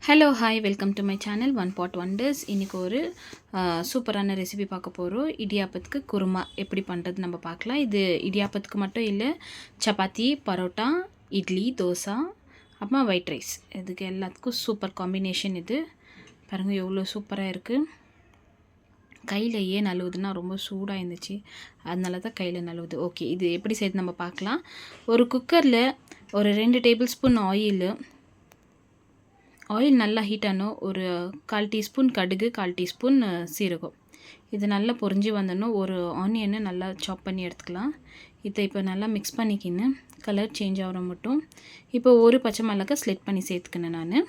Hello hi welcome to my channel one pot wonders. இன்றைக்கி ஒரு சூப்பரான ரெசிபி பார்க்க போகிறோம். இடியாப்பத்துக்கு குருமா எப்படி பண்ணுறது நம்ம பார்க்கலாம். இது இடியாப்பத்துக்கு மட்டும் இல்லை, சப்பாத்தி, பரோட்டா, இட்லி, தோசை, அப்புறமா ஒயிட் ரைஸ், இதுக்கு எல்லாத்துக்கும் சூப்பர் காம்பினேஷன். இது பாருங்கள் எவ்வளோ சூப்பராக இருக்குது. கையில் ஏன் நழுவுதுன்னா ரொம்ப சூடாக இருந்துச்சு, அதனால தான் கையில் நழுவுது. ஓகே, இது எப்படி செய்து நம்ம பார்க்கலாம். ஒரு குக்கரில் ஒரு 2 டேபிள் ஸ்பூன் ஆயில் நல்லா ஹீட் ஆனோம். ஒரு 1/4 டீஸ்பூன் கடுகு, 1/4 டீஸ்பூன் சீரகம். இது நல்லா பொரிஞ்சு வந்தணும். ஒரு ஆனியனை நல்லா சாப் பண்ணி எடுத்துக்கலாம். இதை இப்போ நல்லா மிக்ஸ் பண்ணிக்கின்னு கலர் சேஞ்ச் ஆகிற மட்டும். இப்போ ஒரு பச்சை மிளகாய் ஸ்லிட் பண்ணி சேர்த்துக்கினேன் நான்.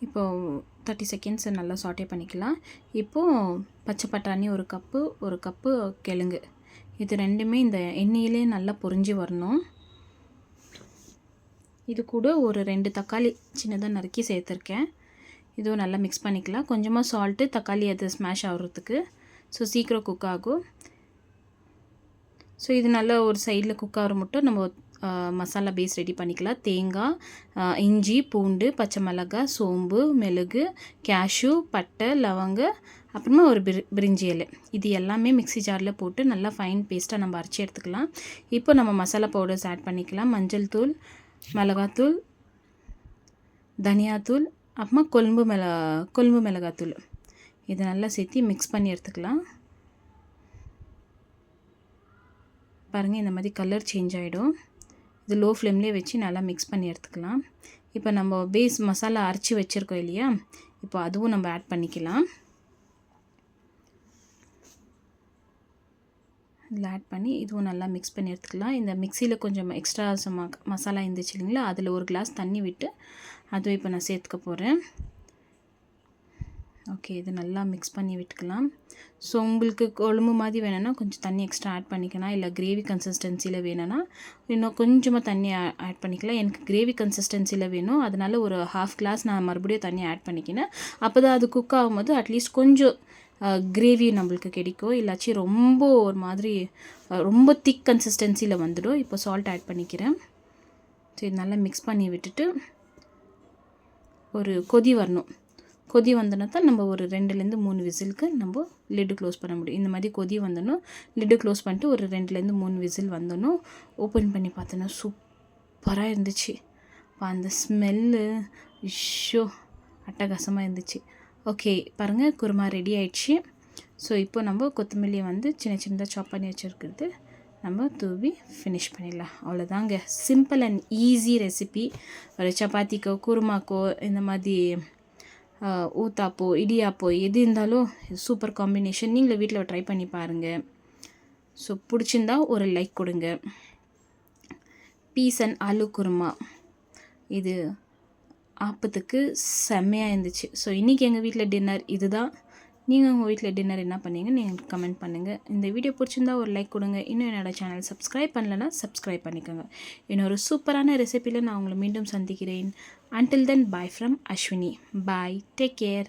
இப்போது 30 செகண்ட்ஸ் நல்லா சாட்டே பண்ணிக்கலாம். இப்போது பச்சை பட்டாணி ஒரு கப்பு கிழங்கு, இது ரெண்டுமே இந்த எண்ணெயிலே நல்லா பொரிஞ்சு வரணும். இது கூட ஒரு 2 தக்காளி சின்னதாக நறுக்கி சேர்த்துருக்கேன். இதுவும் நல்லா மிக்ஸ் பண்ணிக்கலாம். கொஞ்சமாக சால்ட்டு, தக்காளி அது ஸ்மாஷ் ஆகிறதுக்கு, ஸோ சீக்கிரம் குக் ஆகும். ஸோ இது நல்லா ஒரு சைடில் குக் ஆகிற மட்டும் நம்ம மசாலா பேஸ் ரெடி பண்ணிக்கலாம். தேங்காய், இஞ்சி, பூண்டு, பச்சை மிளகாய், சோம்பு, மிளகு, கேஷ்யூ, பட்டை, லவங்க, அப்புறமா ஒரு பிரிஞ்சி இலை, இது எல்லாமே மிக்ஸி ஜாரில் போட்டு நல்லா ஃபைன் பேஸ்ட்டாக நம்ம அரைச்சி எடுத்துக்கலாம். இப்போ நம்ம மசாலா பவுடர்ஸ் ஆட் பண்ணிக்கலாம். மஞ்சள் தூள், மிளகாத்தூள், தனியாத்தூள், அப்புறமா கொழும்பு மிளகாத்தூள், இதை நல்லா சேர்த்து மிக்ஸ் பண்ணி எடுத்துக்கலாம். பாருங்கள் இந்த மாதிரி கலர் சேஞ்ச் ஆகிடும். இது லோ ஃப்ளேம்லேயே வச்சு நல்லா மிக்ஸ் பண்ணி எடுத்துக்கலாம். இப்போ நம்ம பேஸ் மசாலா அரைச்சி வச்சுருக்கோம் இல்லையா, இப்போ அதுவும் நம்ம ஆட் பண்ணிக்கலாம். இதில் ஆட் பண்ணி இதுவும் நல்லா மிக்ஸ் பண்ணி எடுத்துக்கலாம். இந்த மிக்சியில் கொஞ்சம் எக்ஸ்ட்ரா மசாலா இருந்துச்சு இல்லைங்களா, அதில் ஒரு கிளாஸ் தண்ணி விட்டு அதுவும் இப்போ நான் சேர்த்துக்க போகிறேன். ஓகே, இது நல்லா மிக்ஸ் பண்ணி விட்டுக்கலாம். ஸோ உங்களுக்கு குழம்பு மாதிரி வேணும்னா கொஞ்சம் தண்ணி எக்ஸ்ட்ரா ஆட் பண்ணிக்கலாம், இல்லை கிரேவி கன்சிஸ்டன்சியில் வேணும்னா இன்னும் கொஞ்சமாக தண்ணி ஆட் பண்ணிக்கலாம். எனக்கு கிரேவி கன்சிஸ்டன்சியில் வேணும், அதனால் ஒரு 1/2 கிளாஸ் நான் மறுபடியும் தண்ணி ஆட் பண்ணிக்கினேன். அப்போ தான் அது குக் ஆகும்போது அட்லீஸ்ட் கொஞ்சம் கிரேவி நம்மளுக்கு கிடைக்கும். இல்லாச்சி ரொம்ப ஒரு மாதிரி ரொம்ப திக் கன்சிஸ்டன்சியில் வந்துடும். இப்போ சால்ட் ஆட் பண்ணிக்கிறேன். சரி, நல்லா மிக்ஸ் பண்ணி விட்டுட்டு ஒரு கொதி வரணும். கொதி வந்தோன்னா தான் நம்ம ஒரு 2லேருந்து 3 விசிலுக்கு நம்ம லிட்டு க்ளோஸ் பண்ண முடியும். இந்த மாதிரி கொதி வந்தணும், லிட்டு க்ளோஸ் பண்ணிட்டு ஒரு 2லேருந்து 3 விசில் வந்தணும். ஓப்பன் பண்ணி பார்த்தோன்னா சூப்பராக இருந்துச்சு. அந்த ஸ்மெல்லு அட்டகாசமாக இருந்துச்சு. ஓகே, பாருங்கள் குருமா ரெடி ஆயிடுச்சு. ஸோ இப்போ நம்ம கொத்தமல்லி சின்ன சின்னதாக சாப் பண்ணி வச்சுருக்கிறது நம்ம தூவி ஃபினிஷ் பண்ணிடலாம். அவ்வளோதாங்க, சிம்பிள் அண்ட் ஈஸி ரெசிபி. ஒரு சப்பாத்திக்கோ, குருமாக்கோ, இந்த மாதிரி ஊத்தாப்போ, இடியாப்போ, எது இருந்தாலும் சூப்பர் காம்பினேஷன். நீங்களும் வீட்டில் ட்ரை பண்ணி பாருங்கள். ஸோ பிடிச்சிருந்தா ஒரு லைக் கொடுங்க. பீஸ் அண்ட் ஆலு குருமா இது ஆப்பத்துக்கு செம்மையாக இருந்துச்சு. ஸோ இன்றைக்கி எங்கள் வீட்டில் டின்னர் இதுதான். நீங்கள் உங்கள் வீட்டில் டின்னர் என்ன பண்ணீங்க நீங்கள் கமெண்ட் பண்ணுங்கள். இந்த வீடியோ பிடிச்சிருந்தா ஒரு லைக் கொடுங்க. இன்னும் என்னோடய சேனல் சப்ஸ்கிரைப் பண்ணலைன்னா சப்ஸ்கிரைப் பண்ணிக்கோங்க. இன்னொரு சூப்பரான ரெசிபியில் நான் உங்களை மீண்டும் சந்திக்கிறேன். Until then, bye from Ashwini. Bye. Take care.